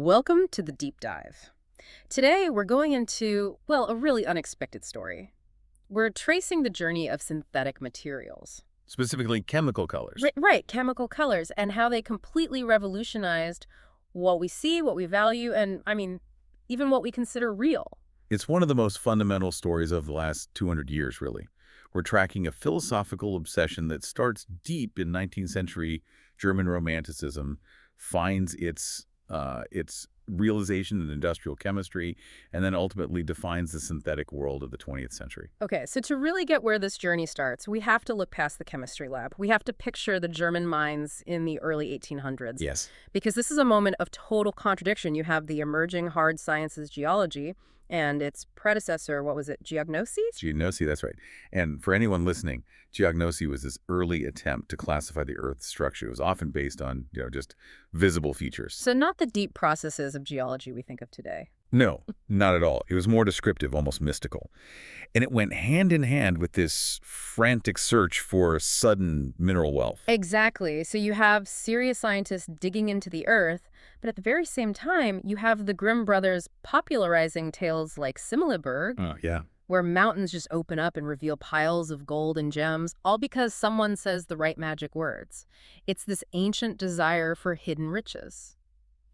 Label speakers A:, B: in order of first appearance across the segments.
A: Welcome to the deep dive. Today, we're going into, well, a really unexpected story. We're tracing the journey of synthetic materials.
B: Specifically chemical colors.
A: Right, chemical colors, and how they completely revolutionized what we see, what we value, and, even what we consider real.
B: It's one of the most fundamental stories of the last 200 years, really. We're tracking a philosophical obsession that starts deep in 19th century German Romanticism, finds its realization in industrial chemistry, and then ultimately defines the synthetic world of the 20th century.
A: Okay, so to really get where this journey starts, we have to look past the chemistry lab. We have to picture the German minds in the early 1800s.
B: Yes.
A: Because this is a moment of total contradiction. You have the emerging hard sciences geology and its predecessor, what was it, geognosis?
B: Geognosy, that's right. And for anyone listening, geognosy was this early attempt to classify the Earth's structure. It was often based on, just visible features.
A: So not the deep processes of geology we think of today.
B: No, not at all. It was more descriptive, almost mystical. And it went hand in hand with this frantic search for sudden mineral wealth.
A: Exactly. So you have serious scientists digging into the earth, but at the very same time, you have the Grimm brothers popularizing tales like Similiberg,
B: Oh, yeah.
A: where mountains just open up and reveal piles of gold and gems, all because someone says the right magic words. It's this ancient desire for hidden riches.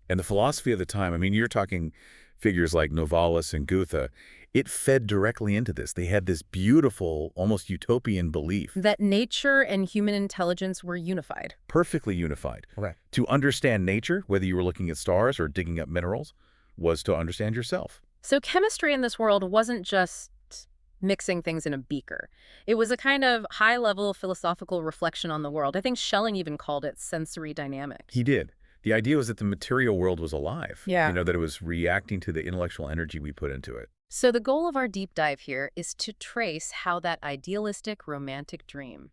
B: And the philosophy of the time, you're talking figures like Novalis and Goethe, it fed directly into this. They had this beautiful, almost utopian belief.
A: That nature and human intelligence were unified.
B: Perfectly unified.
A: Right.
B: To understand nature, whether you were looking at stars or digging up minerals, was to understand yourself.
A: So chemistry in this world wasn't just mixing things in a beaker. It was a kind of high-level philosophical reflection on the world. I think Schelling even called it sensory dynamics.
B: He did. The idea was that the material world was alive.
A: Yeah.
B: That it was reacting to the intellectual energy we put into it.
A: So the goal of our deep dive here is to trace how that idealistic romantic dream,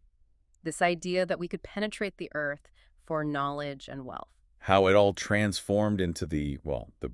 A: this idea that we could penetrate the earth for knowledge and wealth,
B: How it all transformed into the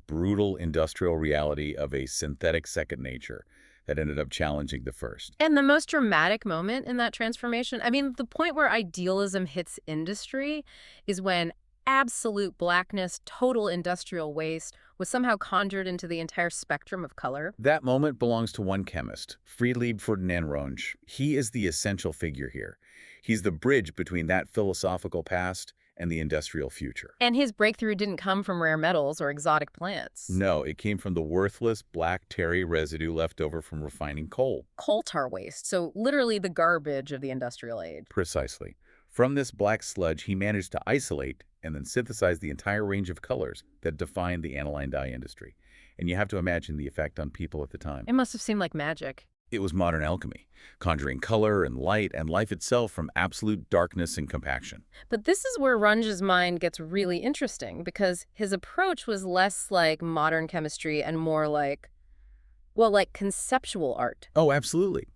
B: brutal industrial reality of a synthetic second nature that ended up challenging the first.
A: And the most dramatic moment in that transformation, the point where idealism hits industry is when absolute blackness, total industrial waste was somehow conjured into the entire spectrum of color.
B: That moment belongs to one chemist, Friedrich Ferdinand Runge. He is the essential figure here. He's the bridge between that philosophical past and the industrial future.
A: And his breakthrough didn't come from rare metals or exotic plants.
B: No, it came from the worthless black terry residue left over from refining coal.
A: Coal tar waste, so literally the garbage of the industrial age.
B: Precisely. From this black sludge, he managed to isolate and then synthesize the entire range of colors that defined the aniline dye industry. And you have to imagine the effect on people at the time.
A: It must have seemed like magic.
B: It was modern alchemy, conjuring color and light and life itself from absolute darkness and compaction.
A: But this is where Runge's mind gets really interesting, because his approach was less like modern chemistry and more like conceptual art.
B: Oh, absolutely.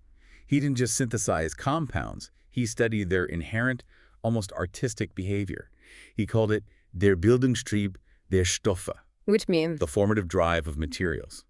B: He didn't just synthesize compounds. He studied their inherent, almost artistic behavior. He called it der Bildungstrieb der Stoffe,
A: Which means?
B: the formative drive of materials.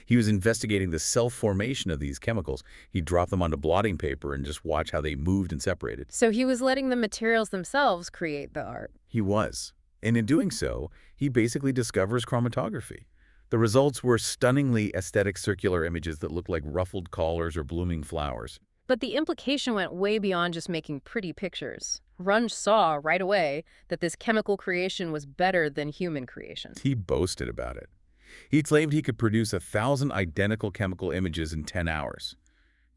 B: He was investigating the self-formation of these chemicals. He'd drop them onto blotting paper and just watch how they moved and separated.
A: So he was letting the materials themselves create the art.
B: He was. And in doing so, he basically discovers chromatography. The results were stunningly aesthetic circular images that looked like ruffled collars or blooming flowers.
A: But the implication went way beyond just making pretty pictures. Runge saw right away that this chemical creation was better than human creation.
B: He boasted about it. He claimed he could produce 1,000 identical chemical images in 10 hours.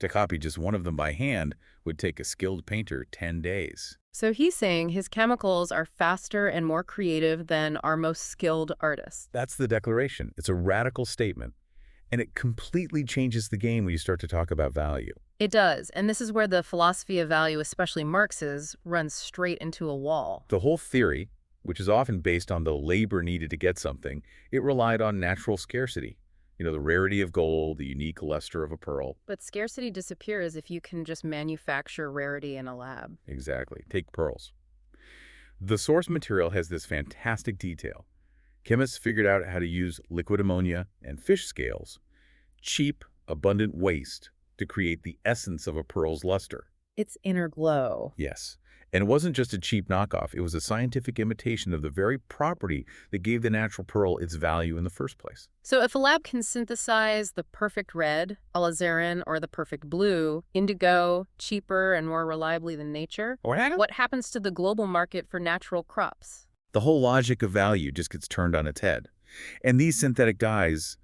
B: To copy just one of them by hand would take a skilled painter 10 days.
A: So he's saying his chemicals are faster and more creative than our most skilled artists.
B: That's the declaration. It's a radical statement, and it completely changes the game when you start to talk about value.
A: It does, and this is where the philosophy of value, especially Marx's, runs straight into a wall.
B: The whole theory, which is often based on the labor needed to get something, it relied on natural scarcity. The rarity of gold, the unique luster of a pearl.
A: But scarcity disappears if you can just manufacture rarity in a lab.
B: Exactly. Take pearls. The source material has this fantastic detail. Chemists figured out how to use liquid ammonia and fish scales, cheap, abundant waste, to create the essence of a pearl's luster.
A: Its inner glow.
B: Yes. And it wasn't just a cheap knockoff, it was a scientific imitation of the very property that gave the natural pearl its value in the first place.
A: So if a lab can synthesize the perfect red, alizarin, or the perfect blue, indigo, cheaper and more reliably than nature, what happens to the global market for natural crops?
B: The whole logic of value just gets turned on its head. And these synthetic dyes,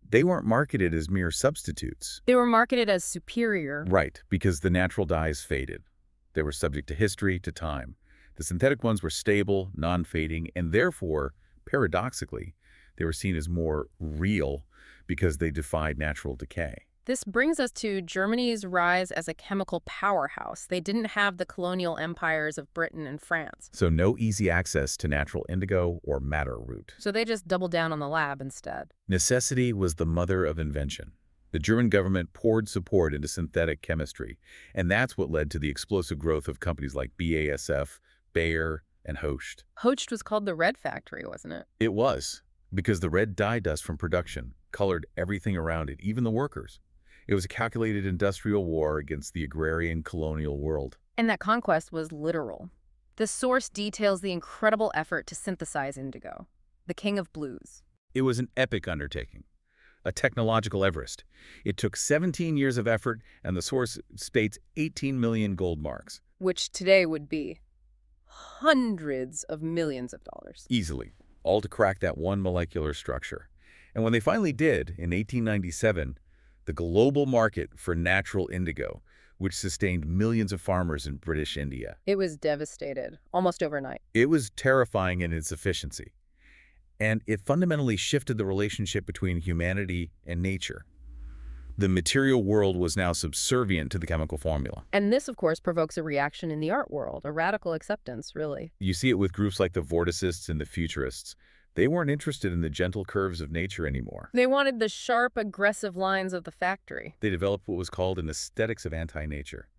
B: they weren't marketed as mere substitutes.
A: They were marketed as superior.
B: Right, because the natural dyes faded. They were subject to history, to time. The synthetic ones were stable, non-fading, and therefore, paradoxically, they were seen as more real because they defied natural decay.
A: This brings us to Germany's rise as a chemical powerhouse. They didn't have the colonial empires of Britain and France.
B: So no easy access to natural indigo or madder root.
A: So they just doubled down on the lab instead.
B: Necessity was the mother of invention. The German government poured support into synthetic chemistry, and that's what led to the explosive growth of companies like BASF, Bayer, and Hoechst.
A: Hoechst was called the Red Factory, wasn't it?
B: It was, because the red dye dust from production colored everything around it, even the workers. It was a calculated industrial war against the agrarian colonial world.
A: And that conquest was literal. The source details the incredible effort to synthesize indigo, the king of blues.
B: It was an epic undertaking, a technological Everest. It took 17 years of effort, and the source states 18 million gold marks.
A: Which today would be hundreds of millions of dollars.
B: Easily, all to crack that one molecular structure. And when they finally did, in 1897, the global market for natural indigo, which sustained millions of farmers in British India.
A: It was devastated, almost overnight.
B: It was terrifying in its efficiency. And it fundamentally shifted the relationship between humanity and nature. The material world was now subservient to the chemical formula.
A: And this, of course, provokes a reaction in the art world, a radical acceptance, really.
B: You see it with groups like the Vorticists and the Futurists. They weren't interested in the gentle curves of nature anymore.
A: They wanted the sharp, aggressive lines of the factory.
B: They developed what was called an aesthetics of anti-nature.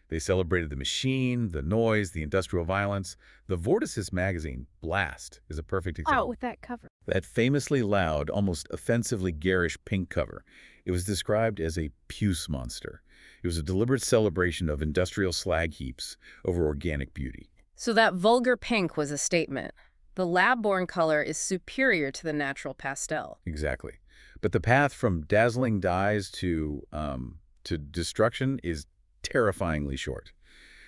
B: They celebrated the machine, the noise, the industrial violence. The Vorticist magazine, Blast, is a perfect example.
A: Out with that cover.
B: That famously loud, almost offensively garish pink cover. It was described as a puce monster. It was a deliberate celebration of industrial slag heaps over organic beauty.
A: So that vulgar pink was a statement. The lab-born color is superior to the natural pastel.
B: Exactly. But the path from dazzling dyes to destruction is terrifyingly short.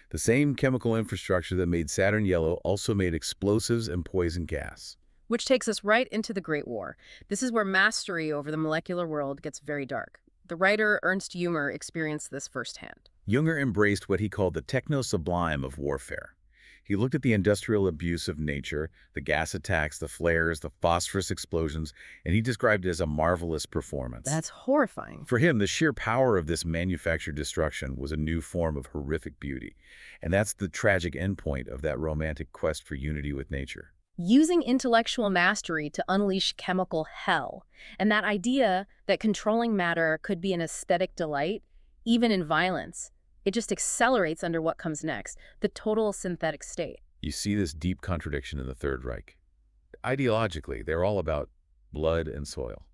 B: The same chemical infrastructure that made Saturn yellow also made explosives and poison gas.
A: Which takes us right into the Great War. This is where mastery over the molecular world gets very dark. The writer Ernst Jünger experienced this firsthand.
B: Jünger embraced what he called the techno-sublime of warfare. He looked at the industrial abuse of nature, the gas attacks, the flares, the phosphorus explosions, and he described it as a marvelous performance.
A: That's horrifying.
B: For him, the sheer power of this manufactured destruction was a new form of horrific beauty. And that's the tragic endpoint of that romantic quest for unity with nature.
A: Using intellectual mastery to unleash chemical hell. And that idea that controlling matter could be an aesthetic delight, even in violence. It just accelerates under what comes next, the total synthetic state.
B: You see this deep contradiction in the Third Reich. Ideologically, they're all about blood and soil,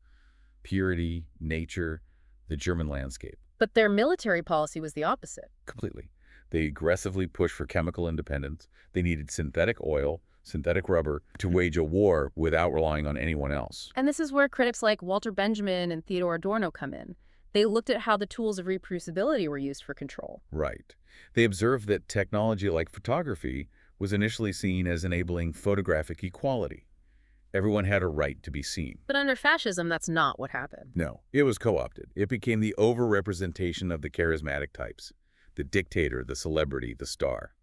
B: purity, nature, the German landscape.
A: But their military policy was the opposite.
B: Completely. They aggressively pushed for chemical independence. They needed synthetic oil, synthetic rubber to wage a war without relying on anyone else.
A: And this is where critics like Walter Benjamin and Theodore Adorno come in. They looked at how the tools of reproducibility were used for control.
B: Right. They observed that technology like photography was initially seen as enabling photographic equality. Everyone had a right to be seen.
A: But under fascism, that's not what happened.
B: No, it was co-opted. It became the over-representation of the charismatic types, the dictator, the celebrity, the star.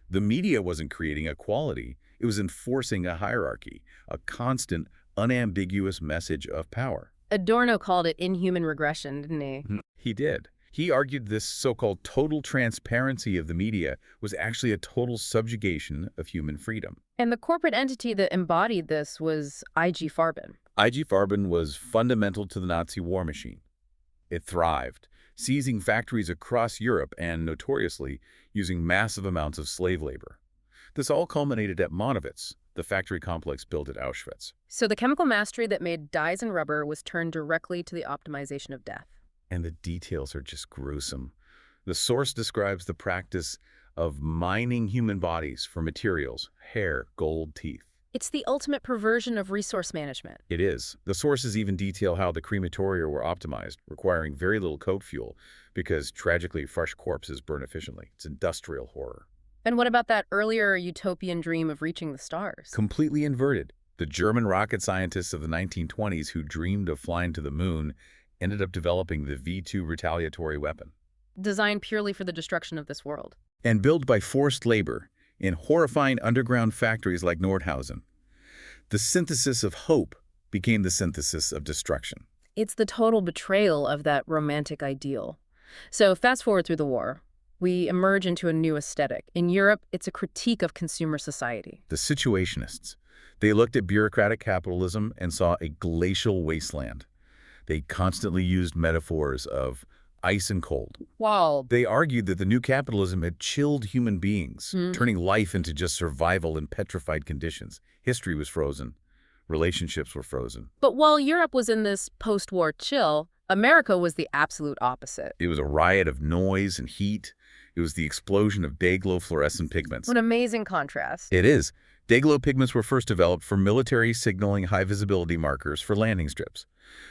B: The media wasn't creating equality. It was enforcing a hierarchy, a constant, unambiguous message of power.
A: Adorno called it inhuman regression, didn't he?
B: He did. He argued this so-called total transparency of the media was actually a total subjugation of human freedom.
A: And the corporate entity that embodied this was IG Farben.
B: IG Farben was fundamental to the Nazi war machine. It thrived, seizing factories across Europe and, notoriously, using massive amounts of slave labor. This all culminated at Monowitz, the factory complex built at Auschwitz.
A: So the chemical mastery that made dyes and rubber was turned directly to the optimization of death.
B: And the details are just gruesome. The source describes the practice of mining human bodies for materials, hair, gold, teeth.
A: It's the ultimate perversion of resource management.
B: It is. The sources even detail how the crematoria were optimized, requiring very little coke fuel, because tragically fresh corpses burn efficiently. It's industrial horror.
A: And what about that earlier utopian dream of reaching the stars?
B: Completely inverted. The German rocket scientists of the 1920s who dreamed of flying to the moon ended up developing the V-2 retaliatory weapon.
A: Designed purely for the destruction of this world.
B: And built by forced labor in horrifying underground factories like Nordhausen. The synthesis of hope became the synthesis of destruction.
A: It's the total betrayal of that romantic ideal. So fast forward through the war. We emerge into a new aesthetic. In Europe, it's a critique of consumer society.
B: The situationists. They looked at bureaucratic capitalism and saw a glacial wasteland. They constantly used metaphors of ice and cold.
A: Wow.
B: They argued that the new capitalism had chilled human beings, turning life into just survival in petrified conditions. History was frozen. Relationships were frozen.
A: But while Europe was in this post-war chill, America was the absolute opposite.
B: It was a riot of noise and heat. It was the explosion of day-glow fluorescent pigments.
A: What an amazing contrast.
B: It is. Day-glow pigments were first developed for military signaling high-visibility markers for landing strips.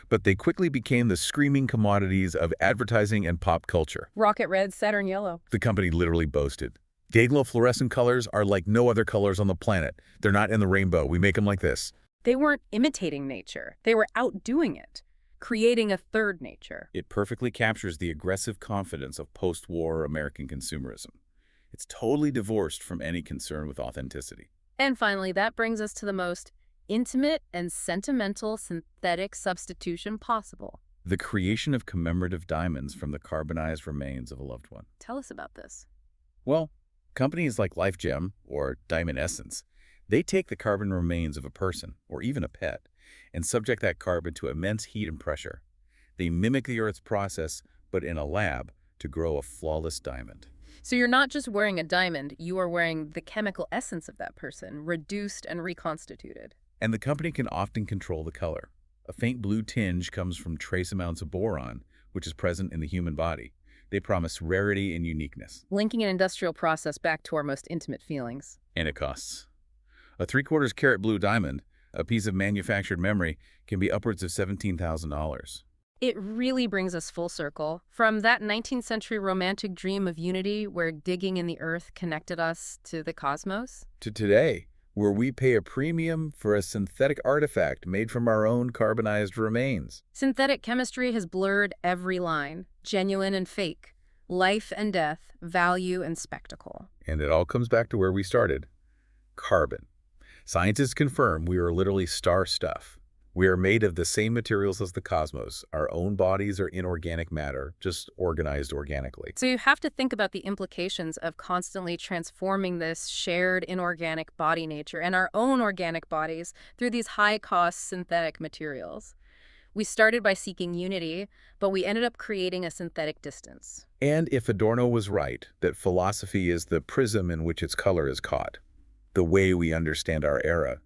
B: But they quickly became the screaming commodities of advertising and pop culture.
A: Rocket red, Saturn yellow.
B: The company literally boasted. Day-glow fluorescent colors are like no other colors on the planet. They're not in the rainbow. We make them like this.
A: They weren't imitating nature. They were outdoing it, creating a third nature.
B: It perfectly captures the aggressive confidence of post-war American consumerism. It's totally divorced from any concern with authenticity.
A: And finally, that brings us to the most intimate and sentimental synthetic substitution possible.
B: The creation of commemorative diamonds from the carbonized remains of a loved one.
A: Tell us about this.
B: Well, companies like LifeGem or Diamond Essence, they take the carbon remains of a person or even a pet and subject that carbon to immense heat and pressure. They mimic the Earth's process, but in a lab, to grow a flawless diamond.
A: So you're not just wearing a diamond, you are wearing the chemical essence of that person, reduced and reconstituted.
B: And the company can often control the color. A faint blue tinge comes from trace amounts of boron, which is present in the human body. They promise rarity and uniqueness.
A: Linking an industrial process back to our most intimate feelings.
B: And it costs. A 3/4 carat blue diamond, a piece of manufactured memory, can be upwards of $17,000.
A: It really brings us full circle. From that 19th century romantic dream of unity where digging in the earth connected us to the cosmos,
B: to today, where we pay a premium for a synthetic artifact made from our own carbonized remains.
A: Synthetic chemistry has blurred every line, genuine and fake, life and death, value and spectacle.
B: And it all comes back to where we started. Carbon. Scientists confirm we are literally star stuff. We are made of the same materials as the cosmos. Our own bodies are inorganic matter, just organized organically.
A: So you have to think about the implications of constantly transforming this shared inorganic body nature and our own organic bodies through these high-cost synthetic materials. We started by seeking unity, but we ended up creating a synthetic distance.
B: And if Adorno was right, that philosophy is the prism in which its color is caught, the way we understand our era,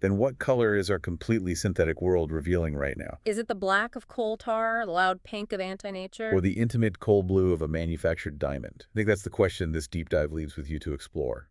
B: then what color is our completely synthetic world revealing right now?
A: Is it the black of coal tar, the loud pink of anti-nature?
B: Or the intimate coal blue of a manufactured diamond? I think that's the question this deep dive leaves with you to explore.